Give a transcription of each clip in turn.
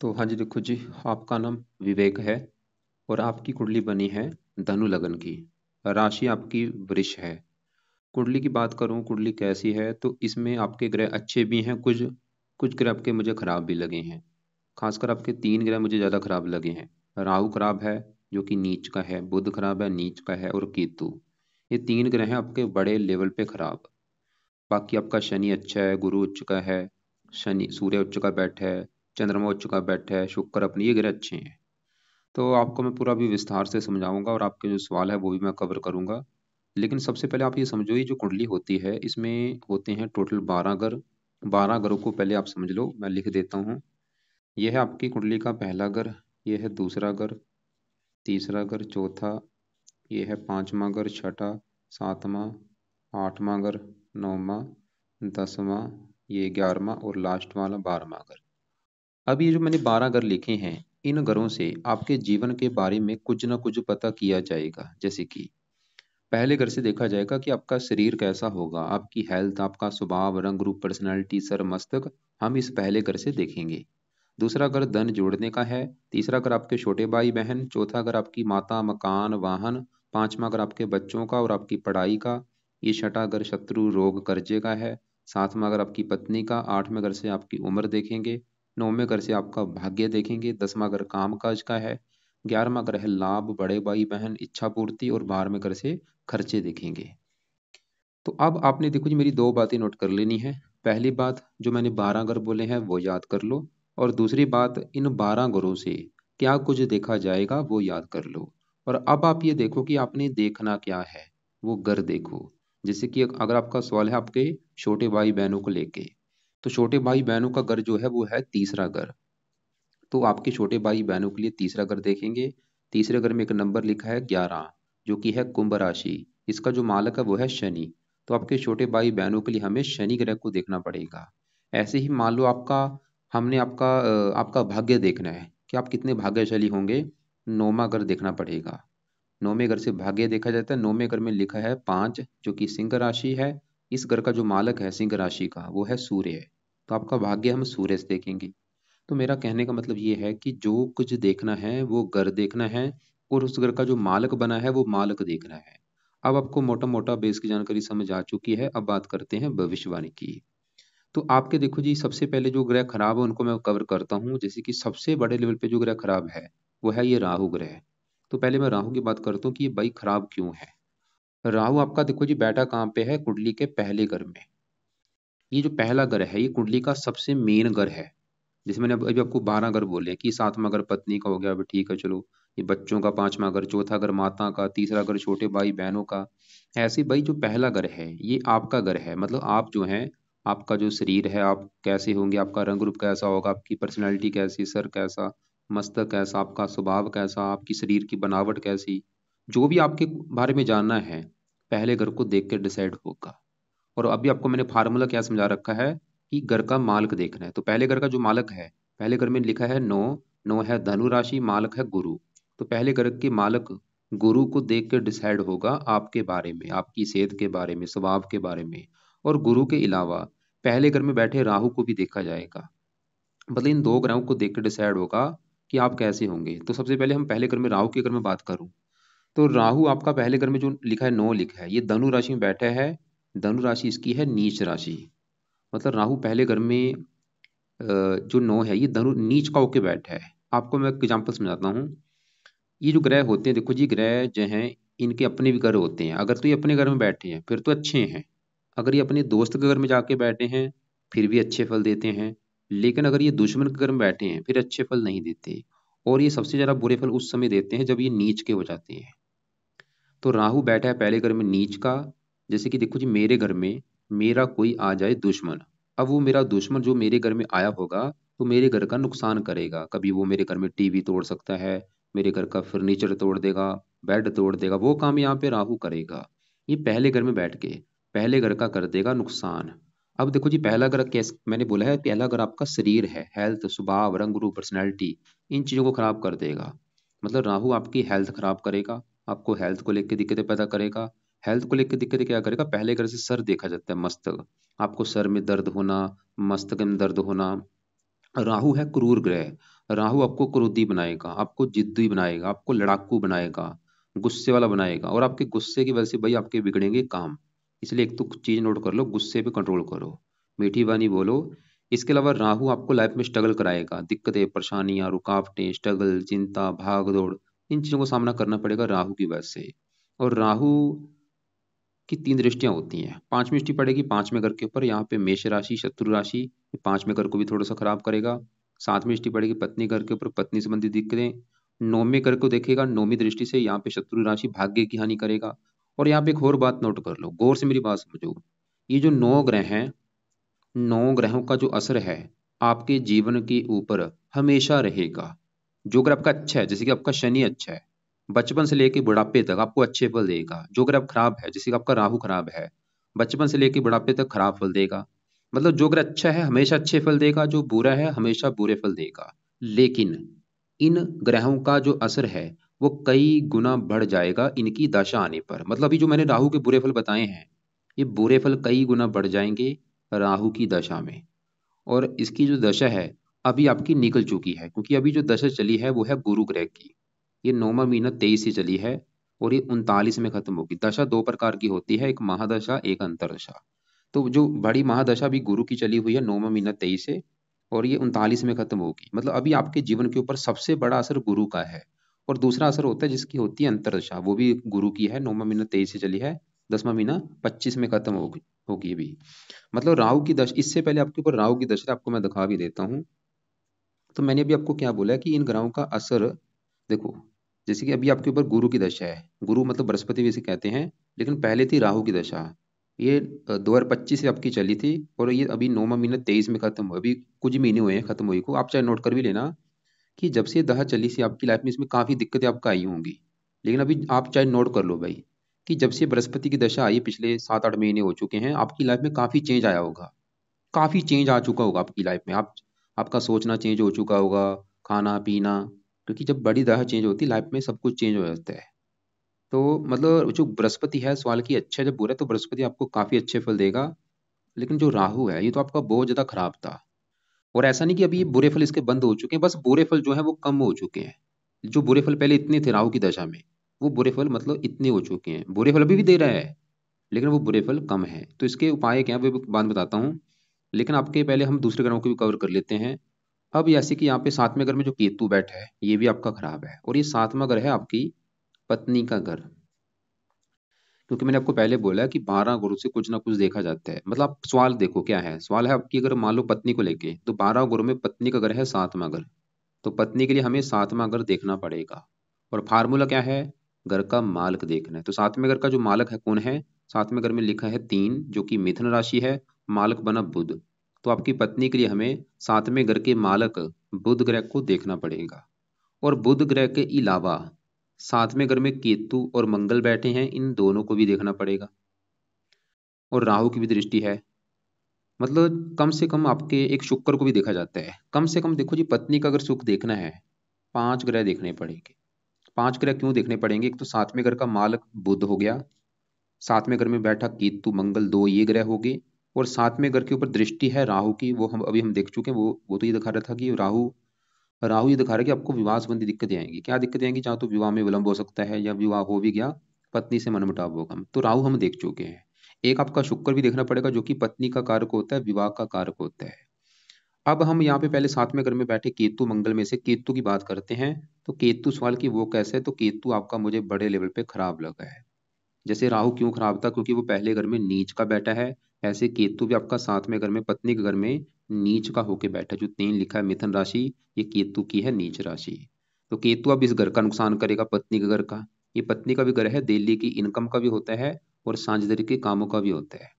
तो हाँ जी, देखो जी, आपका नाम विवेक है और आपकी कुंडली बनी है धनु लगन की। राशि आपकी वृष है। कुंडली की बात करूं, कुंडली कैसी है तो इसमें आपके ग्रह अच्छे भी हैं, कुछ कुछ ग्रह आपके मुझे खराब भी लगे हैं। खासकर आपके 3 ग्रह मुझे ज़्यादा खराब लगे हैं। राहु खराब है, जो कि नीच का है। बुध खराब है, नीच का है। और केतु, ये 3 ग्रह हैं आपके बड़े लेवल पे खराब। बाकी आपका शनि अच्छा है, गुरु उच्च का है, शनि सूर्य उच्च का बैठा है, चंद्रमा उच्च का बैठा है, शुक्र अपनी, ये ग्रह अच्छे हैं। तो आपको मैं पूरा भी विस्तार से समझाऊंगा और आपके जो सवाल है वो भी मैं कवर करूंगा। लेकिन सबसे पहले आप ये समझो, ये जो कुंडली होती है इसमें होते हैं टोटल 12 ग्रह। 12 ग्रहों को पहले आप समझ लो, मैं लिख देता हूँ। यह है आपकी कुंडली का पहला ग्रह, यह है दूसरा ग्रह, तीसरा ग्रह, चौथा, ये है पांचवा ग्रह, छठा, सातवां, आठवां ग्रह, नौवां, 10वां, ये 11वां और लास्ट वाला 12वां ग्रह। अब ये जो मैंने 12 ग्रह लिखे हैं, इन ग्रहों से आपके जीवन के बारे में कुछ ना कुछ पता किया जाएगा। जैसे कि पहले घर से देखा जाएगा कि आपका शरीर कैसा होगा, आपकी हेल्थ, आपका स्वभाव, रंग रूप, पर्सनैलिटी, सर मस्तक, हम इस पहले घर से देखेंगे। दूसरा घर धन जोड़ने का है। तीसरा घर आपके छोटे भाई बहन। चौथा घर आपकी माता, मकान, वाहन। पांचवा घर आपके बच्चों का और आपकी पढ़ाई का। ये छठा घर शत्रु, रोग, कर्जे का है। सातवां घर आपकी पत्नी का। आठवें घर से आपकी उम्र देखेंगे। नौवें घर से आपका भाग्य देखेंगे। 10वां घर काम काज का है। 11वां घर है लाभ, बड़े भाई बहन, इच्छा पूर्ति। और 12वें घर से खर्चे देखेंगे। तो अब आपने देखो जी, मेरी दो बातें नोट कर लेनी है। पहली बात, जो मैंने 12 ग्रह बोले हैं वो याद कर लो। और दूसरी बात, इन 12 ग्रहों से क्या कुछ देखा जाएगा वो याद कर लो। और अब आप ये देखो कि आपने देखना क्या है, वो ग्रह देखो। जैसे कि अगर आपका सवाल है आपके छोटे भाई बहनों को लेके, तो छोटे भाई बहनों का घर जो है वो है तीसरा घर। तो आपके छोटे भाई बहनों के लिए तीसरा घर देखेंगे। तीसरे घर में एक नंबर लिखा है 11, जो कि है कुंभ राशि। इसका जो मालक है वो है शनि। तो आपके छोटे भाई बहनों के लिए हमें शनि ग्रह को देखना पड़ेगा। ऐसे ही मान लो हमने आपका भाग्य देखना है कि आप कितने भाग्यशाली होंगे। नौवां घर देखना पड़ेगा। नौवें घर से भाग्य देखा जाता है। नौवें घर में लिखा है 5, जो कि सिंह राशि है। इस घर का जो मालक है सिंह राशि का वो है सूर्य। तो आपका भाग्य हम सूर्य से देखेंगे। तो मेरा कहने का मतलब ये है कि जो कुछ देखना है वो घर देखना है, और उस घर का जो मालक बना है वो मालक देखना है। अब आपको मोटा मोटा बेस की जानकारी समझ आ चुकी है। अब बात करते हैं भविष्यवाणी की। तो आपके देखो जी, सबसे पहले जो ग्रह खराब है उनको मैं कवर करता हूँ। जैसे कि सबसे बड़े लेवल पे जो ग्रह खराब है वो है ये राहु ग्रह। तो पहले मैं राहु की बात करता हूँ कि ये भाई खराब क्यों है। राहु आपका देखो जी बैठा कहाँ पे है, कुंडली के पहले घर में। ये जो पहला घर है ये कुंडली का सबसे मेन घर है। जैसे मैंने अभी आपको 12 घर बोले कि सातवां घर पत्नी का हो गया, अभी ठीक है चलो। ये बच्चों का पांचवा घर, चौथा घर माता का, तीसरा घर छोटे भाई बहनों का। ऐसे भाई जो पहला घर है ये आपका घर है। मतलब आप जो हैं, आपका जो शरीर है, आप कैसे होंगे, आपका रंग रूप कैसा होगा, आपकी पर्सनैलिटी कैसी, सर कैसा, मस्तक कैसा, आपका स्वभाव कैसा, आपकी शरीर की बनावट कैसी, जो भी आपके बारे में जानना है पहले घर को देख के डिसाइड होगा। और अभी आपको मैंने फार्मूला क्या समझा रखा है कि घर का मालक देखना है। तो पहले घर का जो मालक है, पहले घर में लिखा है 9। 9 है धनु राशि, मालक है गुरु। तो पहले घर के मालक गुरु को देख के डिसाइड होगा आपके बारे में, आपकी सेहत के बारे में, स्वभाव के बारे में। और गुरु के अलावा पहले घर में बैठे राहु को भी देखा जाएगा। मतलब इन दो ग्रहों को देख के डिसाइड होगा कि आप कैसे होंगे। तो सबसे पहले हम पहले घर में राहु के घर में बात करूं, तो राहु आपका पहले घर में जो लिखा है 9 लिखा है, ये धनु राशि में बैठा है। धनु राशि इसकी है नीच राशि। मतलब राहु पहले घर में जो 9 है ये धनु नीच का होके बैठा है। आपको मैं एक एग्जांपल समझाता हूँ। ये जो ग्रह होते हैं, देखो जी, ग्रह जो हैं इनके अपने भी घर होते हैं। अगर तो ये अपने घर में बैठे हैं फिर तो अच्छे हैं। अगर ये अपने दोस्त के घर में जाके बैठे हैं फिर भी अच्छे फल देते हैं। लेकिन अगर ये दुश्मन के घर में बैठे हैं फिर अच्छे फल नहीं देते। और ये सबसे ज्यादा बुरे फल उस समय देते हैं जब ये नीच के हो जाते हैं। तो राहु बैठा है पहले घर में नीच का। जैसे कि देखो जी, मेरे घर में मेरा कोई आ जाए दुश्मन। अब वो मेरा दुश्मन जो मेरे घर में आया होगा तो मेरे घर का नुकसान करेगा। कभी वो मेरे घर में टीवी तोड़ सकता है, मेरे घर का फर्नीचर तोड़ देगा, बेड तोड़ देगा। वो काम यहाँ पे राहु करेगा। ये पहले घर में बैठ के पहले घर का कर देगा नुकसान। अब देखो जी, पहला घर कैसे, मैंने बोला है पहला घर आपका शरीर है, हेल्थ, स्वभाव, रंग रूप, पर्सनैलिटी, इन चीजों को खराब कर देगा। मतलब राहु आपकी हेल्थ खराब करेगा, आपको हेल्थ को लेकर दिक्कतें पैदा करेगा। हेल्थ को लेकर दिक्कतें क्या करेगा, पहले घर से सर देखा जाता है, मस्तक। आपको सर में दर्द होना, मस्तक में दर्द होना, राहु है क्रूर ग्रह। राहु आपको क्रोधी बनाएगा, आपको जिद्दी बनाएगा, आपको लड़ाकू बनाएगा, गुस्से वाला बनाएगा, और आपके गुस्से की वजह से भाई आपके बिगड़ेंगे काम। इसलिए एक तो चीज नोट कर लो, गुस्से पे कंट्रोल करो, मीठी वाणी बोलो। इसके अलावा राहु आपको लाइफ में स्ट्रगल कराएगा, दिक्कतें, परेशानियां, रुकावटें, स्ट्रगल, चिंता, भाग दौड़, इन चीजों को सामना करना पड़ेगा राहु की वजह से। और राहु की तीन दृष्टियां होती हैं। पांचवी दृष्टि पड़ेगी पांचवें घर के ऊपर, यहाँ पे मेष राशि, शत्रु राशि, ये पांचवें घर को भी थोड़ा सा खराब करेगा। सातवीं दृष्टि पड़ेगी पत्नी घर के ऊपर, पत्नी संबंधी दिक्कतें। नौवें घर को देखेगा, नौवीं दृष्टि से यहाँ पे शत्रु राशि, भाग्य की हानि करेगा। और यहाँ पे एक और बात नोट कर लो, गौर से मेरी बात समझो। ये जो 9 ग्रह हैं, 9 ग्रहों का जो असर है आपके जीवन के ऊपर हमेशा रहेगा। जो ग्रह आपका अच्छा है, जैसे कि आपका शनि अच्छा है, बचपन से लेके बुढ़ापे तक आपको अच्छे फल देगा। जो ग्रह खराब है, जैसे कि आपका राहु खराब है, बचपन से लेके बुढ़ापे तक खराब फल देगा। मतलब जो ग्रह अच्छा है हमेशा अच्छे फल देगा, जो बुरा है हमेशा बुरे फल देगा। लेकिन इन ग्रहों का जो असर है वो कई गुना बढ़ जाएगा इनकी दशा आने पर। मतलब अभी जो मैंने राहु के बुरे फल बताए हैं, ये बुरे फल कई गुना बढ़ जाएंगे राहु की दशा में। और इसकी जो दशा है अभी आपकी निकल चुकी है, क्योंकि अभी जो दशा चली है वो है गुरु ग्रह की। ये 9वां महीना 23 से चली है और ये 39 में खत्म होगी। दशा दो प्रकार की होती है, एक महादशा, एक अंतरदशा। तो जो बड़ी महादशा भी गुरु की चली हुई है 9वां महीना 23 से, और ये 39 में खत्म होगी। मतलब अभी आपके जीवन के ऊपर सबसे बड़ा असर गुरु का है। और दूसरा असर होता है जिसकी होती है अंतरदशा, वो भी गुरु की है, 9वां महीना 23 से चली है, 10वां महीना 25 में खत्म होगी होगी अभी। मतलब राहु की दशा, इससे पहले आपके ऊपर राहु की दशा आपको मैं दिखा भी देता हूँ। तो मैंने अभी आपको क्या बोला है कि इन ग्रहों का असर देखो, जैसे कि अभी आपके ऊपर गुरु की दशा है, गुरु मतलब बृहस्पति भी इसे कहते हैं, लेकिन पहले थी राहु की दशा। ये 2025 से आपकी चली थी, और ये अभी 9वां महीना 23 में खत्म हुआ, अभी कुछ महीने हुए हैं खत्म हुई को। आप चाहे नोट कर भी लेना कि जब से ये दशा चली थी आपकी लाइफ में, इसमें काफी दिक्कतें आपको आई होंगी। लेकिन अभी आप चाहे नोट कर लो भाई, कि जब से बृहस्पति की दशा आई, पिछले 7-8 महीने हो चुके हैं, आपकी लाइफ में काफी चेंज आया होगा, काफी चेंज आ चुका होगा आपकी लाइफ में। आप आपका सोचना चेंज हो चुका होगा, खाना पीना, क्योंकि जब बड़ी दशा चेंज होती है लाइफ में सब कुछ चेंज हो जाता है। तो मतलब जो बृहस्पति है, सवाल की अच्छा है जब बुरा है, तो बृहस्पति आपको काफी अच्छे फल देगा। लेकिन जो राहु है ये तो आपका बहुत ज्यादा खराब था। और ऐसा नहीं कि अभी ये बुरे फल इसके बंद हो चुके हैं, बस बुरे फल जो है वो कम हो चुके हैं। जो बुरे फल पहले इतने थे राहु की दशा में, वो बुरे फल मतलब इतने हो चुके हैं। बुरे फल अभी भी दे रहा है, लेकिन वो बुरे फल कम है। तो इसके उपाय क्या है वो भी बाद में बताता हूँ। लेकिन आपके पहले हम दूसरे ग्रहों को भी कवर कर लेते हैं। अब जैसे कि यहाँ पे 7वें घर में जो केतु बैठा है ये भी आपका खराब है, और ये 7वां घर है आपकी पत्नी का घर। क्योंकि मैंने आपको पहले बोला कि 12 गुरु से कुछ ना कुछ देखा जाता है। मतलब आप सवाल देखो क्या है, सवाल है आपकी, अगर मान लो पत्नी को लेके, तो 12 गुरु में पत्नी का घर है 7वां घर। तो पत्नी के लिए हमें 7वां घर देखना पड़ेगा। और फार्मूला क्या है, घर का मालक देखना है। तो 7वें घर का जो मालक है कौन है, 7वें घर में लिखा है 3, जो कि मिथुन राशि है, मालक बना बुध। तो आपकी पत्नी के लिए हमें 7वें घर के मालक बुध ग्रह को देखना पड़ेगा। और बुध ग्रह के अलावा 7वें घर में केतु और मंगल बैठे हैं, इन दोनों को भी देखना पड़ेगा। और राहु की भी दृष्टि है। मतलब कम से कम आपके एक शुक्र को भी देखा जाता है। कम से कम देखो जी, पत्नी का अगर सुख देखना है, 5 ग्रह देखने पड़ेंगे। 5 ग्रह क्यों देखने पड़ेंगे, एक तो 7वें घर का मालक बुध हो गया, 7वें घर में बैठा केतु मंगल, दो ये ग्रह हो गए। और 7वें घर के ऊपर दृष्टि है राहु की, वो हम देख चुके हैं। वो तो ये दिखा रहा था कि राहु राहु ये दिखा रहा है कि आपको विवाह संबंधी दिक्कतें आएंगी। क्या दिक्कतें आएंगी, चाहे तो विवाह में विलंब हो सकता है, या विवाह हो भी गया पत्नी से मनमुटाव होगा। तो राहु हम देख चुके हैं। एक आपका शुक्र भी देखना पड़ेगा, जो कि पत्नी का कारक होता है, विवाह का कारक होता है। अब हम यहाँ पे पहले 7वें घर में बैठे केतु मंगल में से केतु की बात करते हैं। तो केतु सवाल की वो कैसे है, तो केतु आपका मुझे बड़े लेवल पे खराब लगा है। जैसे राहु क्यों खराब था, क्योंकि वो पहले घर में नीच का बैठा है, ऐसे केतु भी आपका 7वें घर में पत्नी के घर में नीच का होके बैठा है। जो 3 लिखा है मिथुन राशि, ये केतु की है नीच राशि। तो केतु अब इस घर का नुकसान करेगा, पत्नी के घर का। ये पत्नी का भी घर है, दिल्ली की इनकम का भी होता है, और साझेदारी के कामों का भी होता है।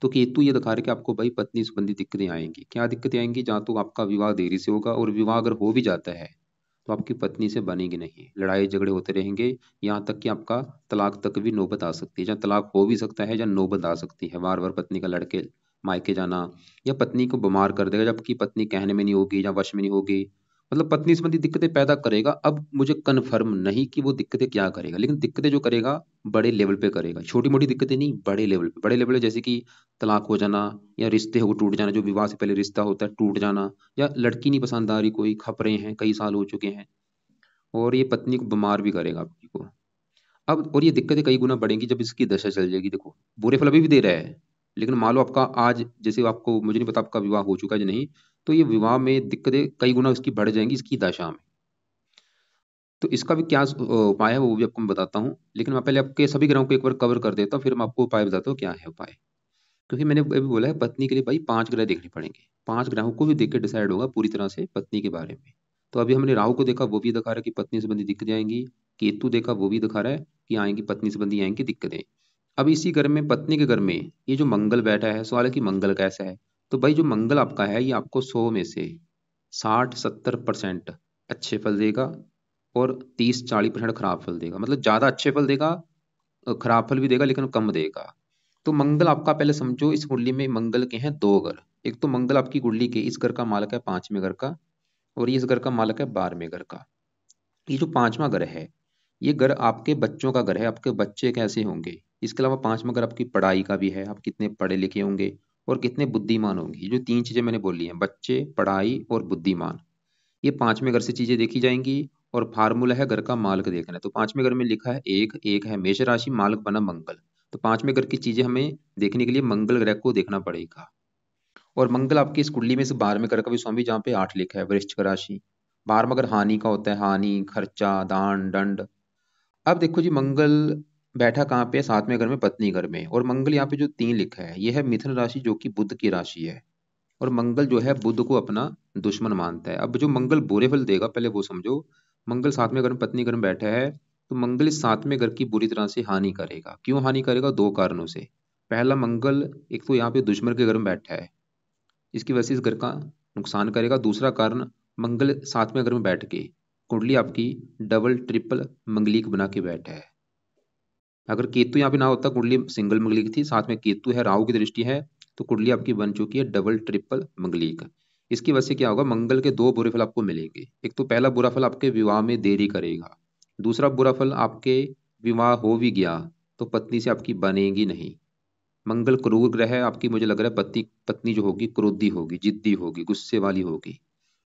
तो केतु ये दिखा रहा है कि आपको भाई पत्नी संबंधी दिक्कतें आएंगी। क्या दिक्कतें आएंगी, जहाँ तो आपका विवाह देरी से होगा, और विवाह अगर हो भी जाता है तो आपकी पत्नी से बनेगी नहीं, लड़ाई झगड़े होते रहेंगे। यहाँ तक कि आपका तलाक तक भी नौबत आ सकती है, जहाँ तलाक हो भी सकता है, या नौबत आ सकती है, बार बार पत्नी का लड़के मायके जाना, या पत्नी को बीमार कर देगा जबकि पत्नी कहने में नहीं होगी या वश में नहीं होगी। मतलब पत्नी संबंधी दिक्कतें पैदा करेगा। अब मुझे कन्फर्म नहीं कि वो दिक्कतें क्या करेगा, लेकिन दिक्कतें जो करेगा बड़े लेवल पे करेगा, छोटी मोटी दिक्कतें नहीं, बड़े लेवल पे। बड़े लेवल पे जैसे कि तलाक हो जाना, या रिश्ते हो टूट जाना, जो विवाह से पहले रिश्ता होता है टूट जाना, या लड़की नहीं पसंद आ रही, कोई खपरे हैं, कई साल हो चुके हैं, और ये पत्नी को बीमार भी करेगा आपकी को। अब और ये दिक्कतें कई गुना बढ़ेंगी जब इसकी दशा चल जाएगी। देखो बुरे फल अभी भी दे रहा है, लेकिन मान लो आपका आज, जैसे आपको, मुझे नहीं पता आपका विवाह हो चुका है या नहीं, तो ये विवाह में दिक्कतें कई गुना इसकी बढ़ जाएंगी इसकी दशा में। तो इसका भी क्या उपाय है वो भी आपको मैं बताता हूँ, लेकिन मैं पहले आपके सभी ग्रहों को एक बार कवर कर देता हूँ, फिर मैं आपको उपाय बताता हूँ क्या है उपाय। क्योंकि मैंने अभी बोला है पत्नी के लिए भाई 5 ग्रह देखने पड़ेंगे, 5 ग्रहों को भी देख के डिसाइड होगा पूरी तरह से पत्नी के बारे में। तो अभी हमने राहु को देखा, वो भी दिखा रहा है कि पत्नी संबंधी दिक्कतें आएंगी। केतु देखा, वो भी दिखा रहा है कि आएंगी, पत्नी संबंधी आएंगी दिक्कतें। अब इसी घर में, पत्नी के घर में, ये जो मंगल बैठा है, सवाल है कि मंगल कैसा है। तो भाई जो मंगल आपका है, ये आपको 100 में से 60-70% अच्छे फल देगा, और 30-40% खराब फल देगा। मतलब ज्यादा अच्छे फल देगा, खराब फल भी देगा, लेकिन कम देगा। तो मंगल आपका, पहले समझो इस कुंडली में मंगल के हैं 2 घर। एक तो मंगल आपकी कुंडली के इस घर का मालक है 5वें घर का, और ये इस घर का मालक है 12वें घर का। ये जो 5वां घर है, ये घर आपके बच्चों का घर है, आपके बच्चे कैसे होंगे। इसके अलावा 5वां घर आपकी पढ़ाई का भी है, आप कितने पढ़े लिखे होंगे और कितने बुद्धिमान होंगे। ये जो 3 चीजें मैंने बोली हैं, बच्चे, पढ़ाई और बुद्धिमान, ये 5वें घर से चीजें देखी जाएंगी। और फार्मूला है घर का मालक देखना है। तो 5वें घर में लिखा है एक, एक है मेष राशि, मालक बना मंगल। तो 5वें घर की चीजें हमें देखने के लिए मंगल ग्रह को देखना पड़ेगा। और मंगल आपकी इस कुंडली में से 12वें घर का भी स्वामी, जहाँ पे 8 लिखा है, वृश्चिक राशि। 12वां घर हानि का होता है, हानि, खर्चा, दान, दंड। अब देखो जी, मंगल बैठा कहाँ पे है, 7वें घर में, पत्नी घर में। और मंगल यहाँ पे जो 3 लिखा है, यह है मिथुन राशि, जो कि बुध की राशि है। और मंगल जो है बुध को अपना दुश्मन मानता है। अब जो मंगल बुरे फल देगा पहले वो समझो। मंगल 7वें घर में, पत्नी घर में बैठा है, तो मंगल इस 7वें घर की बुरी तरह से हानि करेगा। क्यों हानि करेगा? 2 कारणों से। पहला, मंगल एक तो यहाँ पे दुश्मन के घर में बैठा है, इसकी वजह से इस घर का नुकसान करेगा। दूसरा कारण, मंगल 7वें घर में बैठ के कुंडली आपकी डबल ट्रिपल मंगलिक बना के बैठा है। अगर केतु यहाँ पे ना होता, कुंडली सिंगल मंगलिक थी, साथ में केतु है, राहु की दृष्टि है, तो कुंडली आपकी बन चुकी है डबल ट्रिपल मंगलिक। इसकी वजह से क्या होगा, मंगल के 2 बुरे फल आपको मिलेंगे। एक तो पहला बुरा फल, आपके विवाह में देरी करेगा। दूसरा बुरा फल, आपके विवाह हो भी गया तो पत्नी से आपकी बनेगी नहीं। मंगल क्रूर ग्रह है आपकी, मुझे लग रहा है पति पत्नी जो होगी क्रोधी होगी, जिद्दी होगी, गुस्से वाली होगी।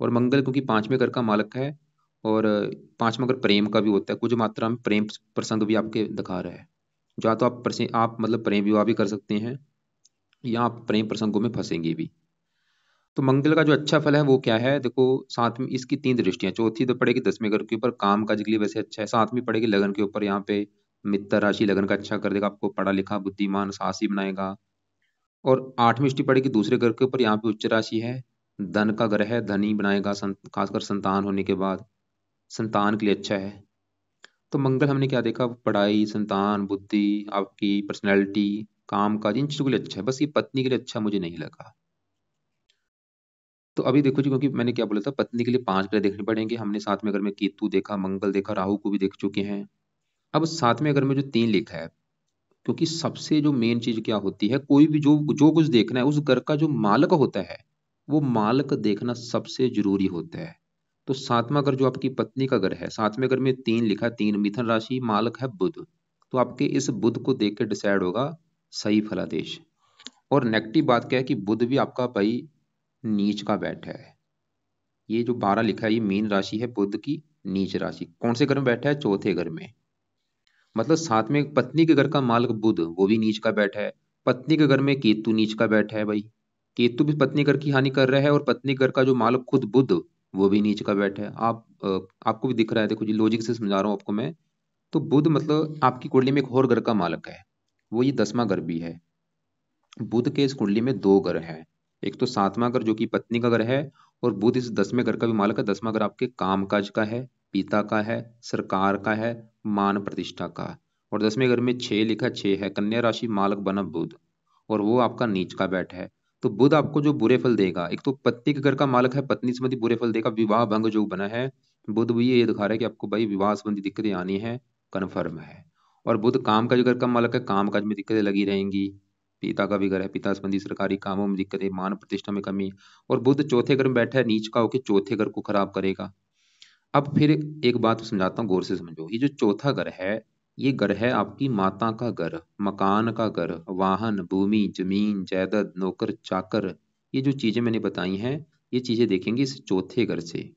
और मंगल क्योंकि 5वें घर का मालक है, और 5वां घर प्रेम का भी होता है, कुछ मात्रा में प्रेम प्रसंग भी आपके दिखा रहा है। या तो आप मतलब प्रेम विवाह भी कर सकते हैं, या आप प्रेम प्रसंगों में फंसेंगे भी। तो मंगल का जो अच्छा फल है वो क्या है, देखो, साथ में इसकी 3 दृष्टियां, चौथी तो पड़ेगी 10वें घर के ऊपर, काम काज के लिए वैसे अच्छा है। सातवीं पड़ेगी लगन के ऊपर, यहाँ पे मित्र राशि लगन का अच्छा कर देगा, आपको पढ़ा लिखा बुद्धिमान साहसी बनाएगा। और 8वीं दृष्टि पड़ेगी दूसरे घर के ऊपर, यहाँ पे उच्च राशि है, धन का घर है, धनी बनाएगा, खासकर संतान होने के बाद संतान के लिए अच्छा है। तो मंगल हमने क्या देखा, पढ़ाई, संतान, बुद्धि, आपकी पर्सनैलिटी, काम काज, इन चीजों के लिए अच्छा है। बस ये पत्नी के लिए अच्छा मुझे नहीं लगा। तो अभी देखो जी, क्योंकि मैंने क्या बोला था, पत्नी के लिए 5 ग्रह देखने पड़ेंगे। हमने 7वें घर में केतु देखा, मंगल देखा, राहु को भी देख चुके हैं। अब 7वें घर में जो 3 लिखा है, क्योंकि सबसे जो मेन चीज क्या होती है, कोई भी जो जो कुछ देखना है, उस घर का जो मालक होता है, वो मालक देखना सबसे जरूरी होता है। तो 7वां घर जो आपकी पत्नी का घर है, 7वें घर में 3 लिखा है, 3 मिथुन राशि, मालक है बुध। तो आपके इस बुध को देख के डिसाइड होगा सही फलादेश। और नेगेटिव बात क्या है कि बुध भी आपका भाई नीच का बैठा है। ये जो 12 लिखा है, ये मीन राशि है बुध की नीच राशि। कौन से घर में बैठा है? चौथे घर में। मतलब साथ में पत्नी के घर का मालक बुध, वो भी नीच का बैठा है। पत्नी के घर में केतु नीच का बैठा है भाई। केतु भी पत्नी घर की हानि कर रहा है, और पत्नी घर का जो मालक खुद बुध, वो भी नीच का बैठा है। आपको भी दिख रहा है, देखो जी, लॉजिक से समझा रहा हूँ आपको मैं। तो बुध मतलब आपकी कुंडली में एक और घर का मालक है, वो ये 10वां घर भी है। बुध के इस कुंडली में 2 घर हैं। एक तो 7वां घर जो कि पत्नी का घर है, और बुध इस 10वें घर का भी मालक है। 10वां घर आपके काम काज का है, पिता का है, सरकार का है, मान प्रतिष्ठा का। और 10वें घर में 6 लिखा, 6 है, कन्या राशि, मालक बना बुध, और वो आपका नीच का बैठा है। तो बुध आपको जो बुरे फल देगा, एक तो पत्नी के घर का मालक है, पत्नी संबंधी बुरे फल देगा, विवाह भंग जो बना है। बुध भी ये दिखा रहा है कि आपको भाई विवाह संबंधी दिक्कतें आनी है, कन्फर्म है। और बुध काम काज घर का मालक है, काम काज में दिक्कतें लगी रहेंगी। पिता का भी घर है, पिता संबंधी सरकारी कामों में दिक्कतें, मान प्रतिष्ठा में कमी। और बुध चौथे घर में बैठा है नीच का होकर, चौथे घर को खराब करेगा। अब फिर एक बात समझाता हूँ, गौर से समझो। ये जो चौथा घर है, ये घर है आपकी माता का घर, मकान का घर, वाहन, भूमि, जमीन, जायदाद, नौकर चाकर, ये जो चीजें मैंने बताई हैं, ये चीजें देखेंगे इस चौथे घर से।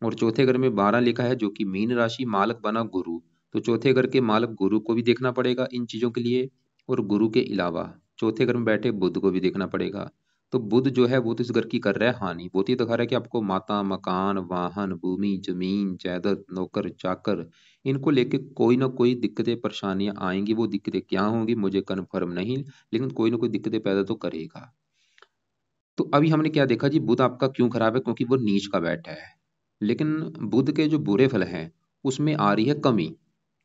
और चौथे घर में 12 लिखा है, जो कि मीन राशि, मालक बना गुरु। तो चौथे घर के मालक गुरु को भी देखना पड़ेगा इन चीजों के लिए। और गुरु के अलावा चौथे घर में बैठे बुध को भी देखना पड़ेगा। तो बुध जो है वो तो इस घर की कर रहा है हानि, वो तो ये दिखा रहा है कि आपको माता, मकान, वाहन, भूमि, जमीन, जायदाद, नौकर चाकर, इनको लेके कोई ना कोई दिक्कतें परेशानियां आएंगी। वो दिक्कतें क्या होंगी मुझे कन्फर्म नहीं, लेकिन कोई ना कोई दिक्कतें पैदा तो करेगा। तो अभी हमने क्या देखा जी, बुध आपका क्यों खराब है, क्योंकि वो नीच का बैठा है। लेकिन बुध के जो बुरे फल हैं उसमें आ रही है कमी।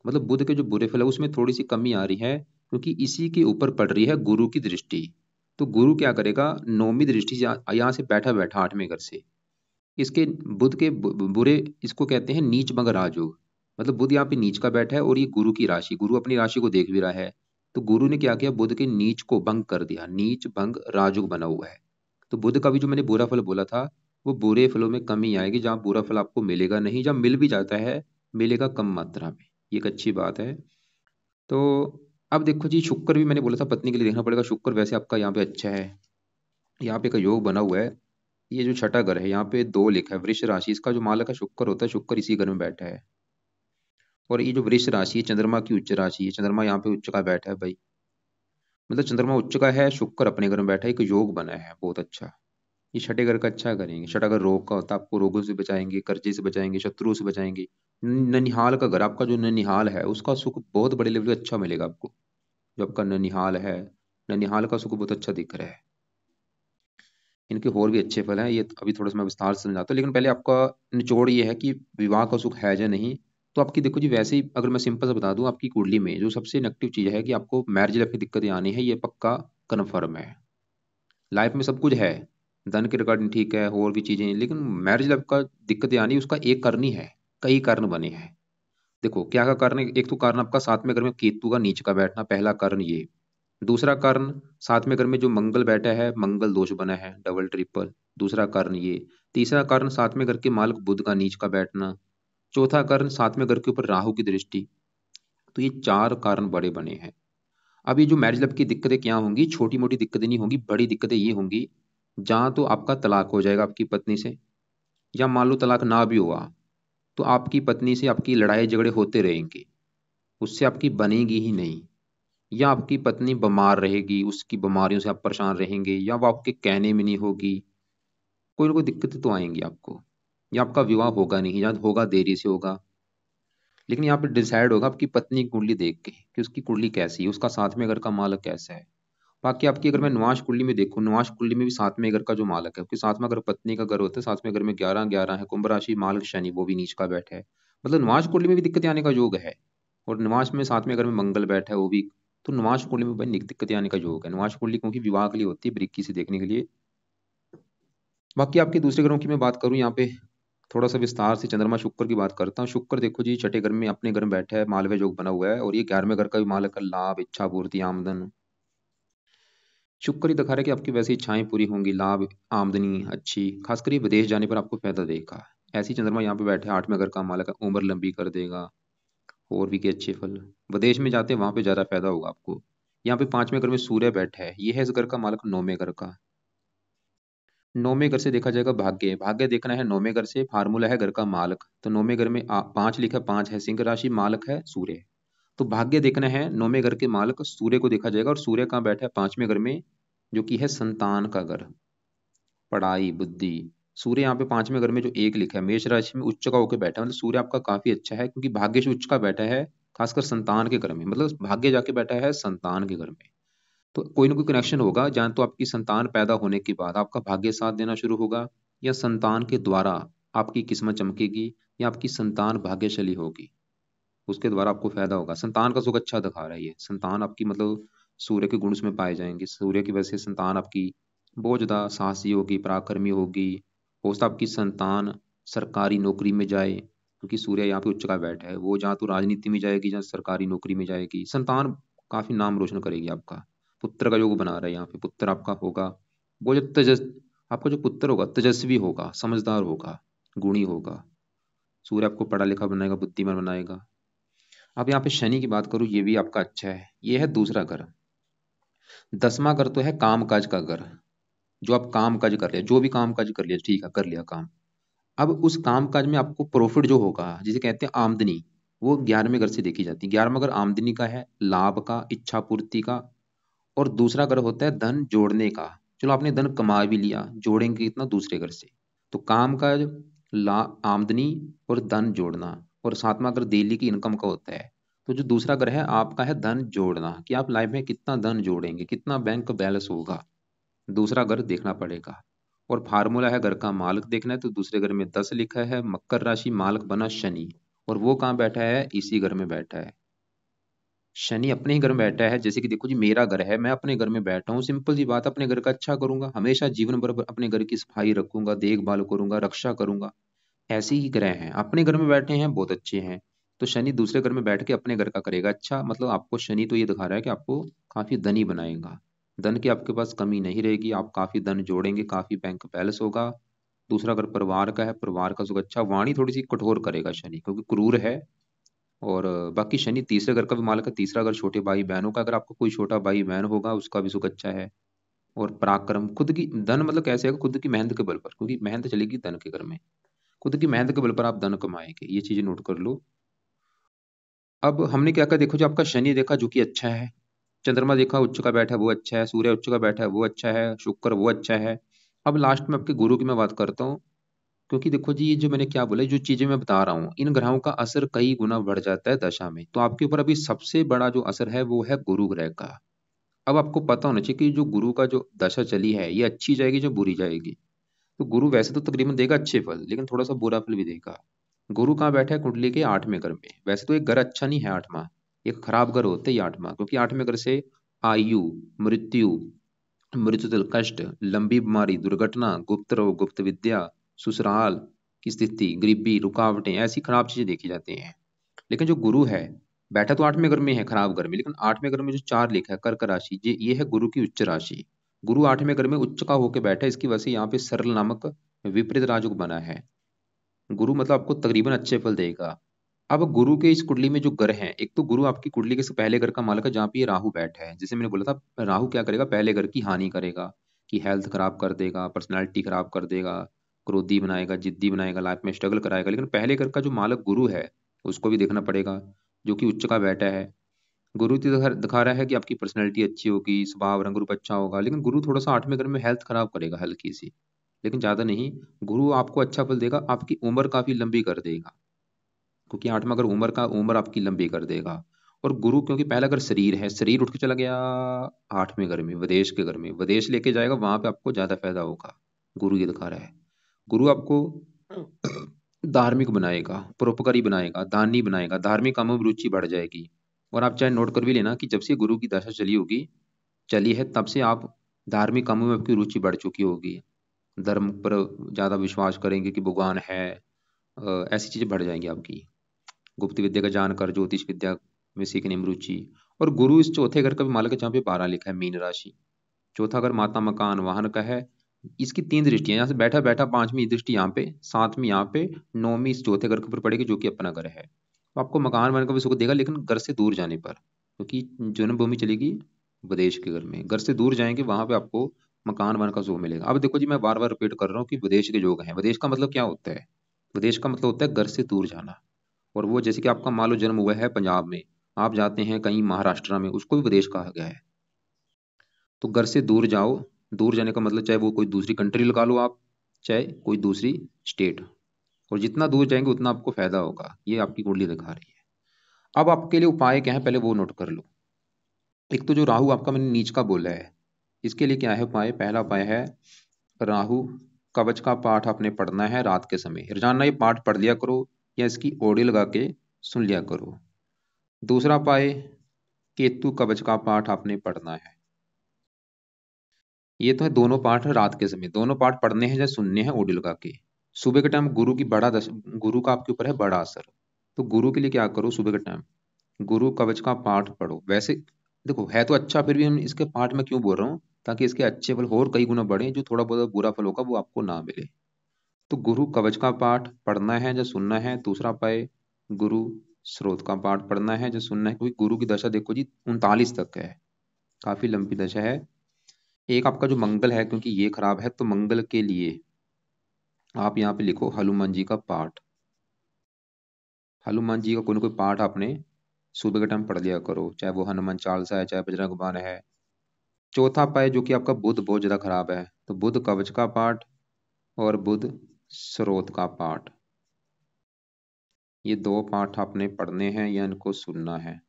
मतलब बुध के जो बुरे फल है उसमें थोड़ी सी कमी आ रही है, क्योंकि इसी के ऊपर पड़ रही है गुरु की दृष्टि। तो गुरु क्या करेगा, नौवीं दृष्टि यहाँ से बैठा बैठा आठवें घर से इसके, बुध के बुरे, इसको कहते हैं नीच भंग राजयोग। मतलब बुध यहाँ पे नीच का बैठा है और ये गुरु की राशि, गुरु अपनी राशि को देख भी रहा है। तो गुरु ने क्या किया, बुध के नीच को भंग कर दिया, नीच भंग राजयोग बना हुआ है। तो बुध का भी जो मैंने बुरा फल बोला था, वो बुरे फलों में कमी आएगी, जहाँ बुरा फल आपको मिलेगा नहीं, जहाँ मिल भी जाता है मिलेगा कम मात्रा में। ये एक अच्छी बात है। तो अब देखो जी, शुक्र भी मैंने बोला था पत्नी के लिए देखना पड़ेगा। शुक्र वैसे आपका यहाँ पे अच्छा है, यहाँ पे का योग बना हुआ है। ये जो छठा घर है यहाँ पे 2 लिखा है, वृष राशि, इसका जो मालक है शुक्र होता है, शुक्र इसी घर में बैठा है। और ये जो वृष राशि है चंद्रमा की उच्च राशि है, चंद्रमा यहाँ पे उच्च का बैठा है भाई। मतलब चंद्रमा उच्च का है, शुक्र अपने घर में बैठा है, एक योग बना है बहुत अच्छा। ये छठे घर का अच्छा करेंगे। छठा घर रोग का होता है, आपको रोगों से बचाएंगे, कर्जे से बचाएंगे, शत्रुओं से बचाएंगे। ननिहाल का घर, आपका जो ननिहाल है उसका सुख बहुत बड़े लेवल पे अच्छा मिलेगा आपको। जो आपका ननिहाल है, ननिहाल का सुख बहुत अच्छा दिख रहा है। इनके और भी अच्छे फल हैं, ये अभी थोड़ा सा मैं विस्तार से समझाता हूँ, लेकिन पहले आपका निचोड़ ये है कि विवाह का सुख है या नहीं। तो आपकी देखो जी, वैसे ही अगर मैं सिंपल से बता दूं, आपकी कुंडली में जो सबसे नेगेटिव चीज है कि आपको मैरिज लाइफ की दिक्कतें आनी है, ये पक्का कन्फर्म है। लाइफ में सब कुछ है, धन के रिगार्डिंग ठीक है, और भी चीजें हैं, लेकिन मैरिज लाइफ का दिक्कतें आनी, उसका एक कारण ही है, कई कारण बने हैं। देखो क्या का कारण है, एक तो कारण आपका साथ में घर में केतु का नीच का बैठना, पहला कारण ये। दूसरा कारण, साथ में घर में जो मंगल बैठा है, मंगल दोष बना है डबल ट्रिपल, दूसरा कारण ये। तीसरा कारण, साथ में घर के मालिक बुध का नीच का बैठना। चौथा कारण, साथ में घर के ऊपर राहु की दृष्टि। तो ये 4 कारण बड़े बने हैं। अब ये जो मैरिज लाइफ की दिक्कतें क्या होंगी, छोटी मोटी दिक्कतें नहीं होंगी, बड़ी दिक्कतें ये होंगी, जहां तो आपका तलाक हो जाएगा आपकी पत्नी से, या मान लो तलाक ना भी हुआ तो आपकी पत्नी से आपकी लड़ाई झगड़े होते रहेंगे, उससे आपकी बनेगी ही नहीं। या आपकी पत्नी बीमार रहेगी, उसकी बीमारियों से आप परेशान रहेंगे, या वो आपके कहने में नहीं होगी। कोई ना कोई दिक्कतें तो आएंगी आपको। या आपका विवाह होगा नहीं, या होगा देरी से होगा। लेकिन यहाँ पे डिसाइड होगा आपकी पत्नी की कुंडली देख के कि उसकी कुंडली कैसी है, उसका साथ में घर का मालक कैसा है। बाकी आपकी अगर मैं नुआश कुंडली में देखूं, नुआश कुंडली में भी साथ में घर का जो मालक है, उसके साथ में अगर पत्नी का घर होता है, साथ में घर में 11 11 है, कुंभ राशि, मालक शनि वो भी नीच का बैठा है। मतलब नुआश कुंडली में भी दिक्कतें आने का योग है। और नुआश में साथ में घर में मंगल बैठा है वो भी। तो नुआश कुंडली में भाई दिक्कतें आने का योग है। नुआश कुंडली क्योंकि विवाह के लिए होती है, बारीकी से देखने के लिए। बाकी आपके दूसरे ग्रहों की मैं बात करूं, यहाँ पे थोड़ा सा विस्तार से चंद्रमा शुक्र की बात करता हूँ। शुक्र देखो जी, छठे घर में अपने घर में बैठा है, मालव्य योग बना हुआ है, और ये 11वें घर का भी मालक है, लाभ, इच्छा पूर्ति, आमदन। शुक्र ही दिखा रहा है कि आपकी वैसी इच्छाएं पूरी होंगी, लाभ, आमदनी अच्छी, खासकर ये विदेश जाने पर आपको फायदा देगा। ऐसी चंद्रमा यहाँ पे बैठे 8वें घर का मालक है, उम्र लंबी कर देगा। और भी के अच्छे फल, विदेश में जाते हैं वहां पे ज्यादा फायदा होगा आपको। यहाँ पे 5वें घर में सूर्य बैठा है, ये है इस घर का मालक 9वें घर का। 9वें घर से देखा जाएगा भाग्य, भाग्य देखना है 9वें घर से, फार्मूला है घर का मालक। तो 9वें घर में 5 लिखा, 5 है सिंह राशि, मालक है सूर्य। तो भाग्य देखना है 9वें घर के मालक सूर्य को देखा जाएगा, और सूर्य कहाँ बैठा है, 5वें घर में, जो कि है संतान का घर, पढ़ाई, बुद्धि। सूर्य यहाँ पे 5वें घर में जो एक लिखा है, मेष राशि में उच्च का होकर बैठा है, मतलब सूर्य आपका काफी अच्छा है, क्योंकि भाग्य से उच्च का बैठा है, खासकर संतान के घर में। मतलब भाग्य जाके बैठा है संतान के घर में। तो कोई ना कोई कनेक्शन होगा, जहाँ तो आपकी संतान पैदा होने के बाद आपका भाग्य साथ देना शुरू होगा, या संतान के द्वारा आपकी किस्मत चमकेगी, या आपकी संतान भाग्यशाली होगी, उसके द्वारा आपको फायदा होगा। संतान का सुख अच्छा दिखा रहा है ये, संतान आपकी मतलब सूर्य के गुण उसमें पाए जाएंगे, सूर्य की वजह से संतान आपकी बहुत ज्यादा साहसी होगी, पराक्रमी होगी। हो सकता है आपकी संतान सरकारी नौकरी में जाए, क्योंकि सूर्य यहाँ पे उच्च का बैठा है, वो जहाँ तो राजनीति में जाएगी, जहाँ सरकारी नौकरी में जाएगी, संतान काफी नाम रोशन करेगी आपका। पुत्र का योग बना रहा है यहाँ पे, पुत्र आपका होगा वो जो आपका जो पुत्र होगा तेजस्वी होगा, समझदार होगा, गुणी होगा। सूर्य आपको पढ़ा लिखा बनाएगा, बुद्धिमान बनाएगा। अब यहाँ पे शनि की बात करूँ, ये भी आपका अच्छा है। ये है दूसरा घर। 10वां घर तो है काम काज का घर, जो आप काम काज कर रहे हैं, जो भी काम काज कर लिया, ठीक है कर लिया काम। अब उस काम काज में आपको प्रॉफिट जो होगा, जिसे कहते हैं आमदनी, वो 11वें घर से देखी जाती है। 11वां घर आमदनी का है, लाभ का, इच्छा पूर्ति का। और दूसरा घर होता है धन जोड़ने का। चलो आपने धन कमा भी लिया, जोड़ेंगे कितना दूसरे घर से। तो काम काज, ला आमदनी और धन जोड़ना। और 7वां घर डेली की इनकम का होता है। तो जो दूसरा घर है आपका है धन जोड़ना, कि आप लाइफ में कितना धन जोड़ेंगे, कितना बैंक बैलेंस होगा, दूसरा घर देखना पड़ेगा। और फार्मूला है घर का मालक देखना है, तो दूसरे घर में 10 लिखा है, मकर राशि मालक बना शनि। और वो कहाँ बैठा है, इसी घर में बैठा है। शनि अपने ही घर में बैठा है। जैसे कि देखो जी, मेरा घर है, मैं अपने घर में बैठा हूँ, सिंपल सी बात, अपने घर का अच्छा करूंगा, हमेशा जीवन भर अपने घर की सफाई रखूंगा, देखभाल करूंगा, रक्षा करूंगा। ऐसे ही ग्रह हैं, अपने घर में बैठे हैं बहुत अच्छे हैं। तो शनि दूसरे घर में बैठ के अपने घर का करेगा अच्छा, मतलब आपको शनि तो ये दिखा रहा है कि आपको काफी धनी बनाएगा। धन की आपके पास कमी नहीं रहेगी, आप काफी धन जोड़ेंगे, काफी बैंक बैलेंस होगा। दूसरा घर परिवार का है, परिवार का सुख अच्छा। वाणी थोड़ी सी कठोर करेगा शनि, क्योंकि क्रूर है। और बाकी शनि तीसरे घर का भी मालक है। तीसरा घर छोटे भाई बहनों का, अगर आपको कोई छोटा भाई बहन होगा उसका भी सुख अच्छा है। और पराक्रम, खुद की धन मतलब कैसे है, खुद की मेहनत के बल पर, क्योंकि मेहनत चलेगी धन के घर में, खुद की मेहनत के बल पर आप धन कमाएंगे, ये चीजें नोट कर लो। अब हमने क्या कहा, देखो जो आपका शनि देखा जो कि अच्छा है, चंद्रमा देखा उच्च का बैठा है वो अच्छा है, सूर्य उच्च का बैठा है वो अच्छा है, शुक्र वो अच्छा है। अब लास्ट में आपके गुरु की मैं बात करता हूँ। क्योंकि देखो जी, ये जो मैंने क्या बोला, जो चीजें मैं बता रहा हूँ, इन ग्रहों का असर कई गुना बढ़ जाता है दशा में। तो आपके ऊपर अभी सबसे बड़ा जो असर है वो है गुरु ग्रह का। अब आपको पता होना चाहिए कि जो गुरु का जो दशा चली है, ये अच्छी जाएगी जो बुरी जाएगी। तो गुरु वैसे तो तकरीबन देगा अच्छे फल, लेकिन थोड़ा सा बुरा फल भी देगा। गुरु कहाँ बैठा है, कुंडली के 8वें घर में। वैसे तो एक घर अच्छा नहीं है 8वां, एक खराब घर होता है ये 8वां, क्योंकि 8वें घर से आयु, मृत्यु, मृत्युदल, कष्ट, लंबी बीमारी, दुर्घटना, गुप्त रोग, गुप्त विद्या, ससुराल की स्थिति, गरीबी, रुकावटें, ऐसी खराब चीजें देखी जाती हैं। लेकिन जो गुरु है, बैठा तो 8वें घर में है, खराब घर में, लेकिन 8वें घर में जो 4 लिखा है कर्क राशि, ये है गुरु की उच्च राशि। गुरु 8वें घर में उच्च का होकर बैठा है, इसकी वजह से यहाँ पे सरल नामक विपरीत राजयोग बना है। गुरु मतलब आपको तकरीबन अच्छे फल देगा। अब गुरु के इस कुंडली में जो ग्रह हैं, एक तो गुरु आपकी कुंडली के से पहले घर का मालक है, जहाँ पे ये राहु बैठा है। जैसे मैंने बोला था, राहु क्या करेगा, पहले घर की हानि करेगा, कि हेल्थ खराब कर देगा, पर्सनैलिटी खराब कर देगा, क्रोधी बनाएगा, जिद्दी बनाएगा, लाइफ में स्ट्रगल कराएगा। लेकिन पहले घर का जो मालक गुरु है, उसको भी देखना पड़ेगा, जो कि उच्च का बैठा है। गुरु तो दिखा रहा है कि आपकी पर्सनैलिटी अच्छी होगी, स्वभाव रंग रूप अच्छा होगा, लेकिन गुरु थोड़ा सा 8वें घर में हेल्थ खराब करेगा हल्की सी, लेकिन ज्यादा नहीं। गुरु आपको अच्छा फल देगा, आपकी उम्र काफी लंबी कर देगा, क्योंकि 8वां अगर उम्र आपकी लंबी कर देगा। और गुरु क्योंकि पहला अगर शरीर है, शरीर उठ के चला गया 8वें घर में, विदेश के घर में, विदेश लेके जाएगा, वहां पे आपको ज्यादा फायदा होगा। गुरु ये दिखा रहा है। गुरु आपको धार्मिक बनाएगा, परोपकारी बनाएगा, दानी बनाएगा, धार्मिक कामों में रुचि बढ़ जाएगी। और आप चाहे नोट कर भी लेना कि जब से गुरु की दशा चली होगी, चली है, तब से आप धार्मिक कामों में आपकी रुचि बढ़ चुकी होगी। धर्म पर ज्यादा विश्वास करेंगे कि भगवान है, ऐसी चीजें बढ़ जाएंगी आपकी। गुप्त विद्या का जानकर, ज्योतिष विद्या में सीखने में रुचि। और गुरु इस चौथे घर का भी मालक है, जहाँ पे 12 लिखा है, मीन राशि। चौथा घर माता मकान वाहन का है। इसकी 3 दृष्टियां, यहाँ से बैठा बैठा 5वीं दृष्टि यहाँ पे, 7वीं यहाँ पे, 9वीं इस चौथे घर के ऊपर पड़ेगी, जो कि अपना घर है। तो आपको मकान वाहन का भी सुख देगा, लेकिन घर से दूर जाने पर, क्योंकि जन्मभूमि चलेगी विदेश के घर में, घर से दूर जाएंगे वहां पे आपको मकान वाहन का सुख मिलेगा। अब देखो जी, मैं बार बार रिपीट कर रहा हूँ कि विदेश के योग हैं। विदेश का मतलब क्या होता है, विदेश का मतलब होता है घर से दूर जाना। और वो जैसे कि आपका मान लो जन्म हुआ है पंजाब में, आप जाते हैं कहीं महाराष्ट्र में, उसको भी विदेश कहा गया है। तो घर से दूर जाओ। दूर जाने का मतलब चाहे वो कोई दूसरी कंट्री लगा लो आप, चाहे कोई दूसरी स्टेट। और जितना दूर जाएंगे उतना आपको फायदा होगा, ये आपकी कुंडली दिखा रही है। अब आपके लिए उपाय क्या है, पहले वो नोट कर लो। एक तो जो राहु आपका मैंने नीच का बोला है, इसके लिए क्या है उपाय, पहला उपाय है राहु कवच का पाठ आपने पढ़ना है रात के समय, रोजाना ये पाठ पढ़ लिया करो, या इसकी ऑडियो लगा के सुन लिया करो। दूसरा उपाय, केतु कवच का पाठ आपने पढ़ना है। ये तो है दोनों पाठ रात के समय, दोनों पाठ पढ़ने हैं या सुनने हैं ऑडियो लगा के। सुबह के टाइम गुरु की गुरु का आपके ऊपर है बड़ा असर। तो गुरु के लिए क्या करो, सुबह के टाइम गुरु कवच का पाठ पढ़ो। वैसे देखो है तो अच्छा, फिर भी हम इसके पार्ट में क्यों बोल रहा हूँ, ताकि इसके अच्छे फल और कई गुना बढ़े, जो थोड़ा बहुत बुरा फल होगा वो आपको ना मिले। तो गुरु कवच का पाठ पढ़ना है या सुनना है। दूसरा पाए गुरु स्रोत का पाठ पढ़ना है या सुनना है, क्योंकि गुरु की दशा देखो जी 39 तक है, काफी लंबी दशा है। एक आपका जो मंगल है, क्योंकि ये खराब है, तो मंगल के लिए आप यहाँ पे लिखो हनुमान जी का पाठ। हनुमान जी का कोई ना कोई पाठ आपने सुबह के टाइम पढ़ लिया करो, चाहे वो हनुमान चालीसा है, चाहे बजरंग बाण है। चौथा पाए जो कि आपका बुध बहुत ज्यादा खराब है, तो बुध कवच का पाठ और बुध स्रोत का पाठ, ये दो पाठ आपने पढ़ने हैं या इनको सुनना है।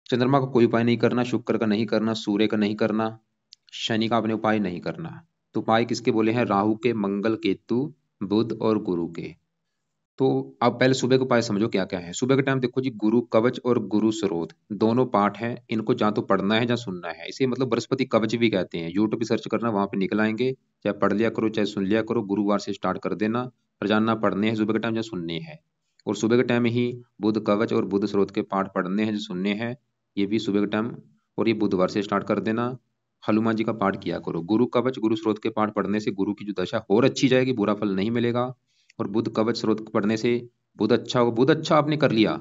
चंद्रमा का कोई उपाय नहीं करना, शुक्र का नहीं करना, सूर्य का नहीं करना, शनि का आपने उपाय नहीं करना। तो उपाय किसके बोले हैं? राहु के, मंगल, केतु, बुध और गुरु के। तो आप पहले सुबह के उपाय समझो क्या क्या है। सुबह के टाइम देखो जी, गुरु कवच और गुरु स्रोत दोनों पाठ हैं, इनको जहाँ तो पढ़ना है जहाँ सुनना है। इसे मतलब बृहस्पति कवच भी कहते हैं। यूट्यूब पे सर्च करना, वहां पे निकल आएंगे। चाहे पढ़ लिया करो चाहे सुन लिया करो, गुरुवार से स्टार्ट कर देना। रोजाना पढ़ने हैं सुबह के टाइम, जहाँ सुनने हैं। और सुबह के टाइम ही बुध कवच और बुध स्रोत के पाठ पढ़ने हैं जो सुनने हैं, ये भी सुबह के टाइम। और ये बुधवार से स्टार्ट कर देना। हनुमान जी का पाठ किया करो। गुरु कवच गुरु स्रोत के पाठ पढ़ने से गुरु की जो दशा और अच्छी जाएगी, बुरा फल नहीं मिलेगा। और बुध कवच स्रोत पढ़ने से बुध अच्छा होगा। बुध अच्छा आपने कर लिया,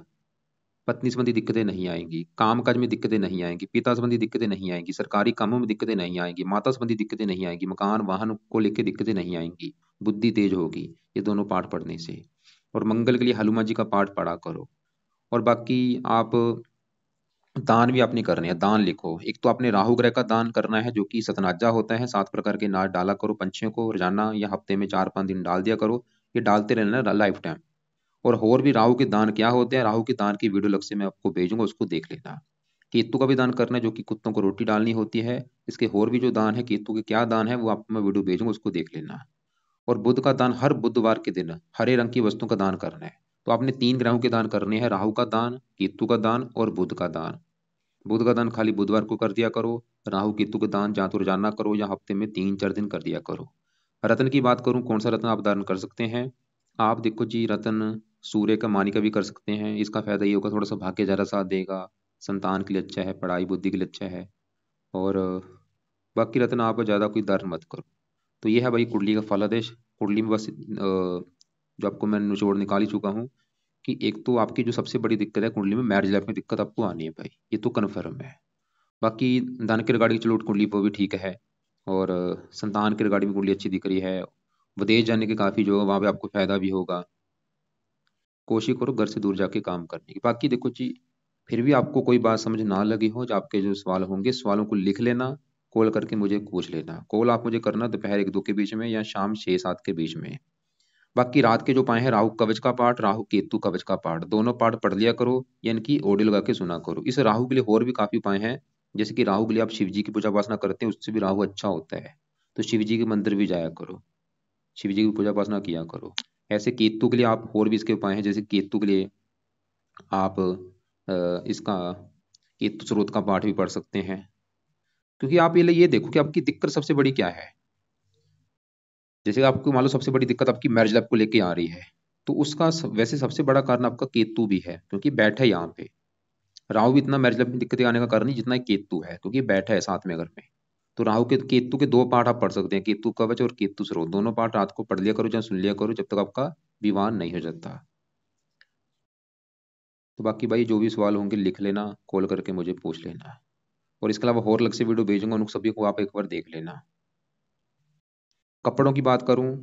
पत्नी संबंधी दिक्कतें नहीं आएंगी, काम काज में दिक्कतें नहीं आएंगी, पिता संबंधी दिक्कतें नहीं आएंगी, सरकारी कामों में दिक्कतें नहीं आएंगी, माता संबंधी दिक्कतें नहीं आएंगी, मकान वाहन को लेकर दिक्कतें नहीं आएंगी, बुद्धि तेज होगी, ये दोनों पाठ पढ़ने से। और मंगल के लिए हनुमान जी का पाठ पढ़ा करो। और बाकी आप दान भी आपने करने हैं। दान लिखो, एक तो आपने राहु ग्रह का दान करना है, जो कि सतनाजा होता है। 7 प्रकार के नाच डाला करो पंछियों को, रोजाना या हफ्ते में 4-5 दिन डाल दिया करो। ये डालते रहना लाइफ टाइम। और भी राहु के दान क्या होते हैं, राहु के दान की वीडियो अलग से मैं आपको भेजूंगा, उसको देख लेना। केतु का भी दान करना है, जो कि कुत्तों को रोटी डालनी होती है। इसके और भी जो दान है, केतु के क्या दान है, वो आपको मैं वीडियो भेजूंगा, उसको देख लेना। और बुध का दान हर बुधवार के दिन हरे रंग की वस्तु का दान करना है। तो आपने 3 ग्रहों के दान करने हैं, राहु का दान, केतु का दान और बुध का दान। बुध का दान खाली बुधवार को कर दिया करो। राहु केतु का दान या तो रोजाना करो या हफ्ते में 3-4 दिन कर दिया करो। रत्न की बात करूं, कौन सा रत्न आप दान कर सकते हैं? आप देखो जी, रत्न सूर्य का, मानी का भी कर सकते हैं। इसका फायदा ये होगा, थोड़ा सा भाग्य ज्यादा साथ देगा, संतान के लिए अच्छा है, पढ़ाई बुद्धि के लिए अच्छा है। और बाकी रत्न आप ज्यादा कोई दान मत करो। तो ये है भाई कुंडली का फलादेश। कुंडली में बस जो आपको मैं निचोड़ निकाल ही चुका हूँ, कि एक तो आपकी जो सबसे बड़ी दिक्कत है कुंडली में, मैरिज लाइफ में दिक्कत आपको आनी है भाई, ये तो कन्फर्म है। बाकी धन की रिगार्डिंग चलो कुंडली वो भी ठीक है। और संतान की रिगार्डिंग भी कुंडली अच्छी दिख रही है। विदेश जाने के काफी जो है वहां पे आपको फायदा भी होगा। कोशिश करो घर से दूर जाके काम करने की। बाकी देखो जी, फिर भी आपको कोई बात समझ ना लगी हो, जो आपके जो सवाल होंगे, सवालों को लिख लेना, कॉल करके मुझे पूछ लेना। कॉल आप मुझे करना दोपहर 1-2 के बीच में या शाम 6-7 के बीच में। बाकी रात के जो पाए हैं, राहु कवच का पाठ, राहु केतु कवच का पाठ, दोनों पाठ पढ़ लिया करो, यानी कि ऑडियो लगा के सुना करो। इस राहु के लिए और भी काफी उपाय हैं। जैसे कि राहु के लिए आप शिव जी की पूजा उपासना करते हैं, उससे भी राहु अच्छा होता है। तो शिव जी के मंदिर भी जाया करो, शिव जी की पूजा उपासना किया करो। ऐसे केतु के लिए आप और भी इसके उपाय हैं। जैसे केतु के लिए आप इसका केतु स्रोत का पाठ भी पढ़ सकते हैं। क्योंकि आप ये देखो कि आपकी दिक्कत सबसे बड़ी क्या है। जैसे आपको मान लो सबसे बड़ी दिक्कत आपकी मैरिज लाइफ को लेके आ रही है, तो उसका वैसे सबसे बड़ा कारण आपका केतु भी है, क्योंकि बैठा है यहाँ पे। राहु भी इतना मैरिज लाइफ में दिक्कतें आने का कारण नहीं जितना केतु है, क्योंकि बैठा है साथ में घर में। तो राहु के केतु के 2 पाठ आप पढ़ सकते हैं, केतु कवच और केतु स्रोत, दोनों पाठ रात को पढ़ लिया करो या सुन लिया करो, जब तक आपका विवाह नहीं हो जाता। तो बाकी भाई जो भी सवाल होंगे लिख लेना, कॉल करके मुझे पूछ लेना। और इसके अलावा और अलग से वीडियो भेजूंगा, उन सभी को आप एक बार देख लेना। कपड़ों की बात करूं,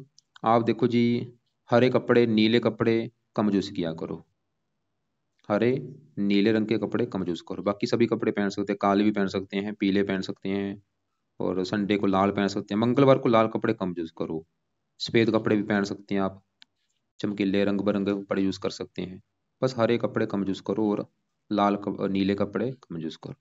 आप देखो जी, हरे कपड़े, नीले कपड़े कम यूज किया करो। हरे नीले रंग के कपड़े कम यूज करो। बाकी सभी कपड़े पहन सकते हैं, काले भी पहन सकते हैं, पीले पहन सकते हैं, और संडे को लाल पहन सकते हैं। मंगलवार को लाल कपड़े कम यूज करो। सफेद कपड़े भी पहन सकते हैं आप, चमकीले रंग बिरंगे कपड़े यूज कर सकते हैं। बस हरे कपड़े कम यूज करो और नीले कपड़े कम यूज करो।